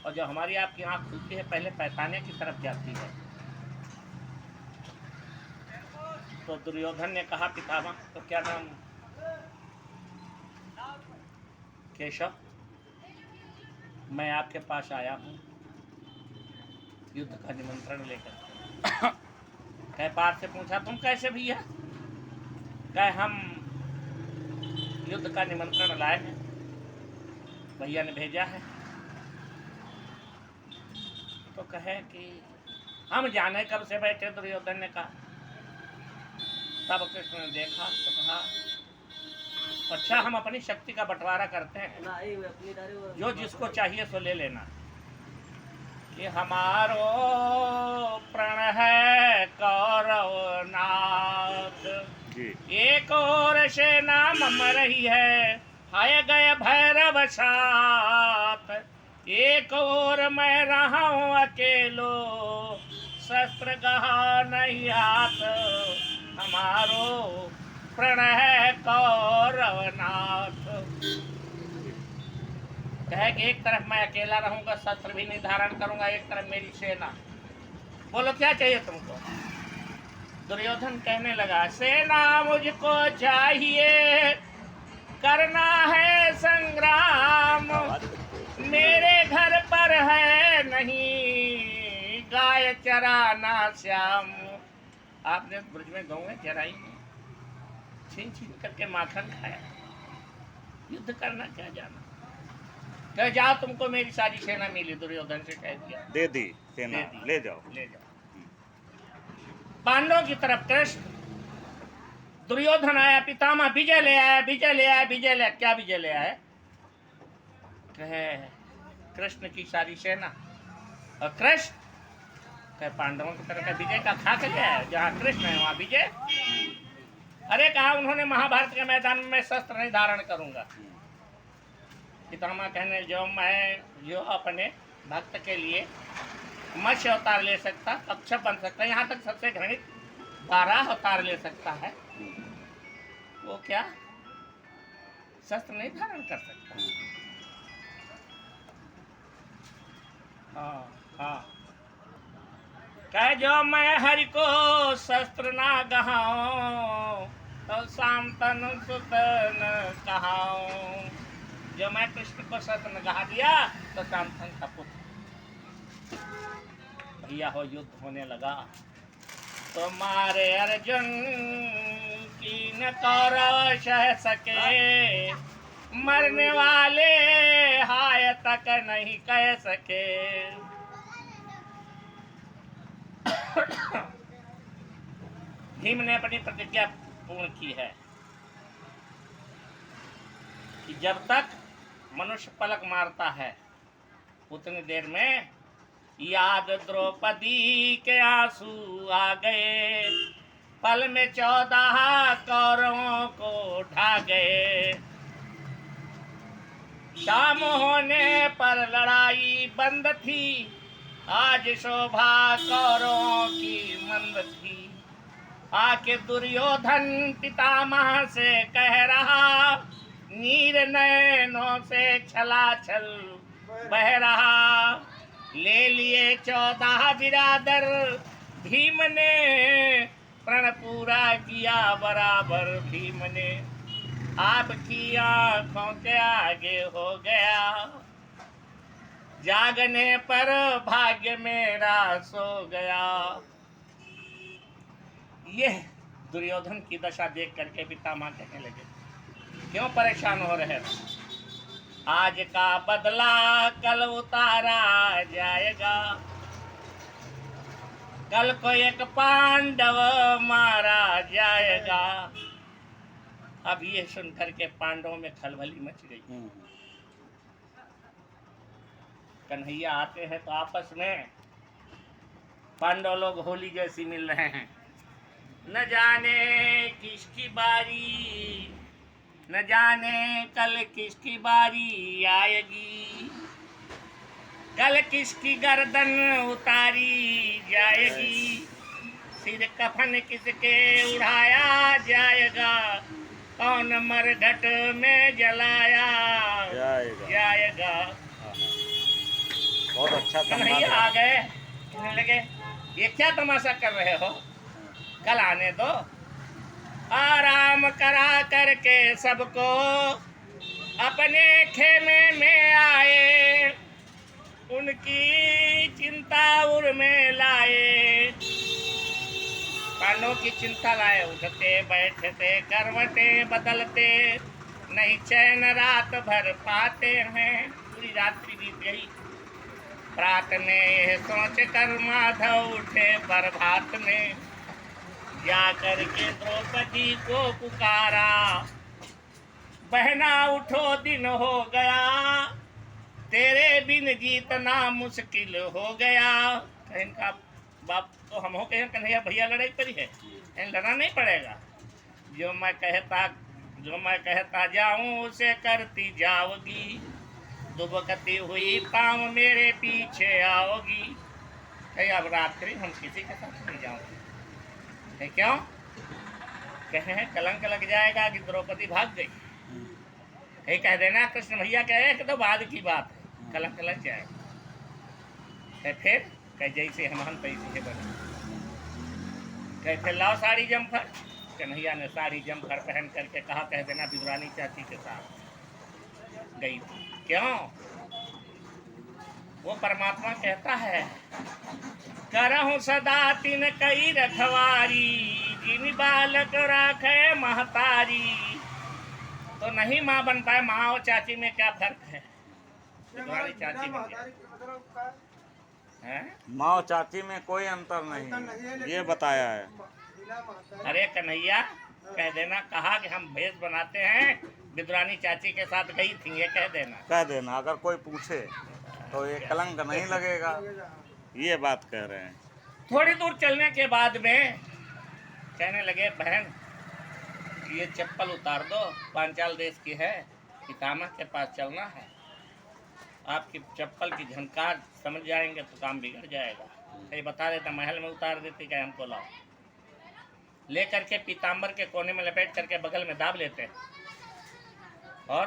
और जब हमारी आपकी आंख खुलती है पहले पैताने की तरफ जाती है। तो दुर्योधन ने कहा पितामह, तो क्या नाम, केशव, मैं आपके पास आया हूँ युद्ध का निमंत्रण लेकर। कह पार से पूछा तुम कैसे भैया? कह हम युद्ध का निमंत्रण लाए हैं, भैया ने भेजा है। तो कहे कि हम जाने कब से बैठे, दुर्योधन ने कहा। तब कृष्ण ने देखा तो कहा अच्छा हम अपनी शक्ति का बंटवारा करते हैं, जो जिसको चाहिए सो ले लेना। कि हमारो प्रण है कौरव नाथ, एक और सेना मम रही है, हाय गए भैरव साथ। एक और मैं रहा हूँ अकेलो, शस्त्र गहा नहीं हाथ, हमारो प्रण है कौरव नाथ। कहे कि एक तरफ मैं अकेला रहूंगा, शस्त्र भी नहीं धारण करूंगा, एक तरफ मेरी सेना। बोलो क्या चाहिए तुमको? दुर्योधन कहने लगा सेना मुझको चाहिए, करना है संग्राम, मेरे घर पर है नहीं गाय चराना श्याम। आपने ब्रज में गौएं चराई हैं, छीन छीन करके माखन खाया, युद्ध करना क्या जाना। कह जाओ तुमको मेरी सारी सेना मिली, दुर्योधन से कह दिया दे दी सेना, ले जाओ ले जाओ। पांडवों की तरफ कृष्ण, दुर्योधन आया, पितामह विजय ले आया, विजय ले आया, विजय ले आया। क्या विजय ले आया? कहे कृष्ण की सारी सेना। और कृष्ण कहे पांडवों की तरफ विजय का खा के गया है, जहाँ कृष्ण है वहाँ विजय। अरे कहा उन्होंने महाभारत के मैदान में शस्त्र नहीं धारण करूंगा। पितामह कहने जो अपने भक्त के लिए मत्स्य अवतार ले सकता, कच्छप बन सकता, यहाँ तक सबसे घृणित 12 अवतार ले सकता है, वो क्या शस्त्र नहीं धारण कर सकता। हाँ हाँ, कह जो मैं हरि को शस्त्र ना गहाऊं, तो शांतन सुतन कहाऊं। जो मैं कृष्ण को शस्त्र न गहा दिया तो शांतन का पुत्र। भैया हो युद्ध होने लगा तो मारे अर्जुन की न कौरव सह सके, मरने वाले हाय तक नहीं कह सके। भीम ने अपनी प्रतिज्ञा पूर्ण की है कि जब तक मनुष्य पलक मारता है उतनी देर में याद द्रौपदी के आंसू आ गए, पल में 14 कौरवों को ढा गए। शाम होने पर लड़ाई बंद थी, आज शोभा कौरवों की मंद थी। आके दुर्योधन पितामह से कह रहा, नीर नैनों से छलाछल बह रहा। ले लिए 14 बिरादर, भीम ने प्रण पूरा किया बराबर। भीम ने आपकी आंखों के आगे हो गया, जागने पर भाग्य मेरा सो गया। यह दुर्योधन की दशा देख करके पितामह कहने लगे क्यों परेशान हो रहे हो? आज का बदला कल उतारा जाएगा, कल को एक पांडव मारा जाएगा। अब ये सुनकर के पांडवों में खलबली मच गई। कन्हैया आते हैं तो आपस में पांडव लोग होली जैसी मिल रहे हैं। न जाने किसकी बारी, न जाने कल किसकी बारी आएगी, कल किसकी गर्दन उतारी जाएगी, सिर कफन किसके उड़ाया जाएगा, कौन मरघट में जलाया जाएगा। अच्छा कन्हैया आ गए, कहने लगे ये क्या तमाशा कर रहे हो, कल आने दो। आराम करा करके सबको अपने खेमे में आए, उनकी चिंता उर में लाए। पांडवों की चिंता लाए, उठते बैठते करवटे बदलते, नहीं चैन रात भर पाते हैं। पूरी रात्रि बीत गई। रात में यह सोच कर माधव उठे प्रभात में, जा करके द्रौपदी को पुकारा, बहना उठो दिन हो गया, तेरे बिन जीतना मुश्किल हो गया। इनका बाप तो हम हो कहें कन्हैया भैया लड़ाई पड़ी है, लड़ना नहीं पड़ेगा। जो मैं कहता जाऊं उसे करती जाओगी, दुबकती हुई पाँव मेरे पीछे आओगी। कहीं अब रात्रि हम किसी के साथ नहीं जाऊंगी। क्यों? कहे कलंक लग जाएगा कि द्रौपदी भाग गई। कहीं कह देना कृष्ण भैया कहे कि तो बाद की बात है, कलंक लग जाएगा। फिर कह जैसे हम तैसे है बने। कहते लाओ साड़ी जमकर। कन्हैया ने साड़ी जमकर पहन करके कहा कह देना विदुरानी चाची के साथ गई थी। क्यों? वो परमात्मा कहता है करहूं सदा तिन कई रखवारी, जिन बालक राखे महतारी। तो नहीं माँ बन पाए। माँ और चाची में क्या फर्क है? विदुरानी चाची में है? माँ और चाची में कोई अंतर नहीं, ये बताया है। अरे कन्हैया कह देना कहा कि हम भेष बनाते हैं, विदुरानी चाची के साथ गई थी, ये कह देना। अगर कोई पूछे तो ये कलंक नहीं लगेगा, ये बात कह रहे हैं। थोड़ी दूर चलने के बाद में कहने लगे बहन ये चप्पल उतार दो, पांचाल देश की है, पितामह के पास चलना है। आपकी चप्पल की झनकार समझ जाएंगे तो काम बिगड़ जाएगा। कहीं बता देता महल में उतार देते क्या हमको लाओ। लेकर के पीताम्बर के कोने में लपेट करके बगल में दाब लेते और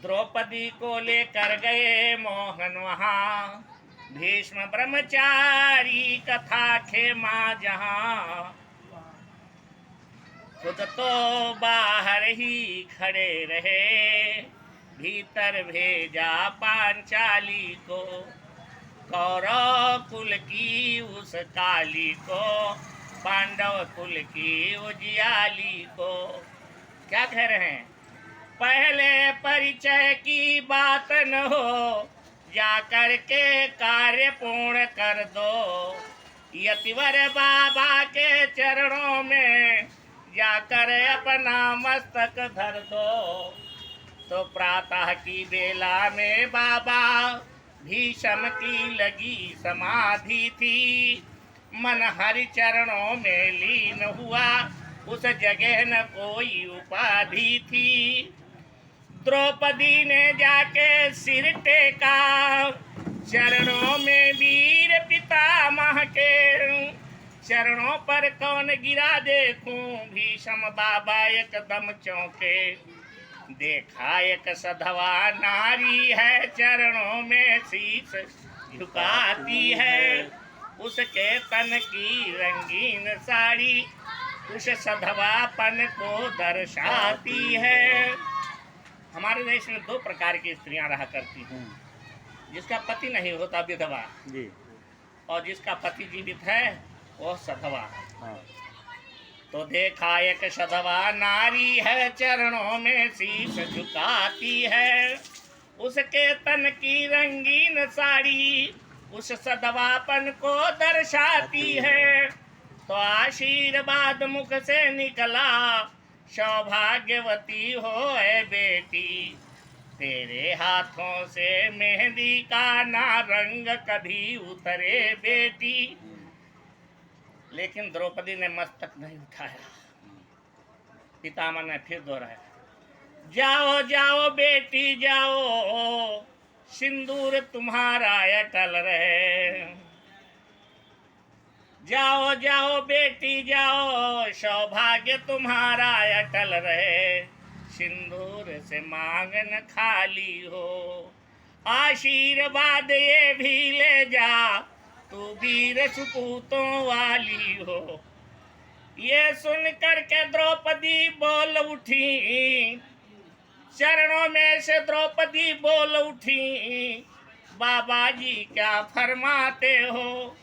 द्रौपदी को लेकर गए मोहन वहाँ। भीष्म ब्रह्मचारी कथा खेमा जहाँ, खुद तो बाहर ही खड़े रहे, भीतर भेजा पांचाली को, कौरव कुल की उस काली को, पांडव कुल की उजियाली को। क्या कह रहे हैं? पहले परिचय की बात न हो, जा कर के कार्य पूर्ण कर दो। यतिवर बाबा के चरणों में जाकर अपना मस्तक धर दो। तो प्रातः की बेला में बाबा भीषम की लगी समाधि थी, मन हरि चरणों में लीन हुआ, उस जगह न कोई उपाधि थी। द्रौपदी ने जाके सिर टेका, चरणों में वीर पितामह के, चरणों पर कौन गिरा देखूं, भीषम बाबा एकदम चौंके। देखा एक सधवा नारी है, चरणों में शीश झुकाती है, उसके तन की रंगीन साड़ी उस सधवापन को दर्शाती है। हमारे देश में दो प्रकार की स्त्रियां रहा करती हैं, जिसका पति नहीं होता विधवा जी, और जिसका पति जीवित है वो सधवा। हाँ। तो देखा एक सधवा नारी है, चरणों में शीश झुकाती है, उसके तन की रंगीन साड़ी उस सधवापन को दर्शाती है। तो आशीर्वाद मुख से निकला, सौभाग्यवती हो ए बेटी, तेरे हाथों से मेहंदी का ना रंग कभी उतरे बेटी। लेकिन द्रौपदी ने मस्तक नहीं उठाया। पितामह ने फिर दोहराया, जाओ जाओ बेटी जाओ, सिंदूर तुम्हारा अटल रहे। जाओ जाओ बेटी जाओ, सौभाग्य तुम्हारा अटल रहे, सिंदूर से मांग न खाली हो। आशीर्वाद ये भी ले जा, तू वीर सपूतों वाली हो। ये सुन करके द्रौपदी बोल उठी, चरणों में से द्रौपदी बोल उठी, बाबा जी क्या फरमाते हो,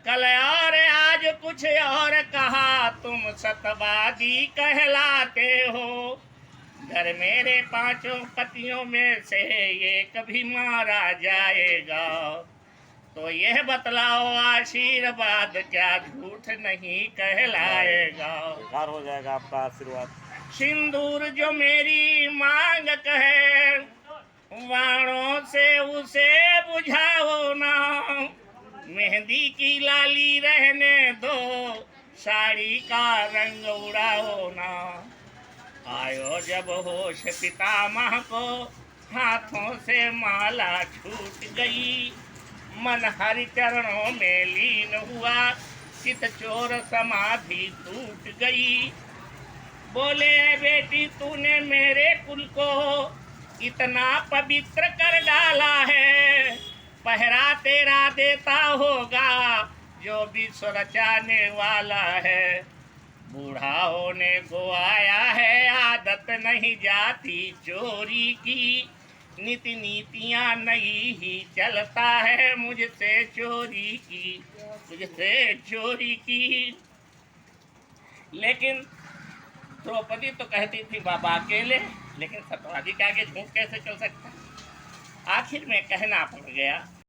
कल और आज कुछ और कहा, तुम सतवादी कहलाते हो। घर मेरे 5 पतियों में से एक भी मारा जाएगा, तो यह बतलाओ आशीर्वाद क्या झूठ नहीं कहलाएगा। बेकार हो जाएगा आपका आशीर्वाद। सिंदूर जो मेरी मांग कहे, वाणों से उसे बुझाओ ना, मेहंदी की लाली रहने दो, साड़ी का रंग उड़ाओ ना। आयो जब होश पितामह को, हाथों से माला छूट गई, मन हरि चरणों में लीन हुआ, चित चोर समाधि टूट गई। बोले बेटी तूने मेरे कुल को इतना पवित्र कर डाला है, पहरा तेरा देता होगा जो विश्व रचाने वाला है। बूढ़ा होने को आया है, आदत नहीं जाती चोरी की, नीति नीतियाँ नई ही चलता है, मुझसे चोरी की। लेकिन द्रौपदी तो कहती थी बाबा अकेले, लेकिन सतवादी के आगे झूठ कैसे चल सकता। आखिर में कहना पड़ गया।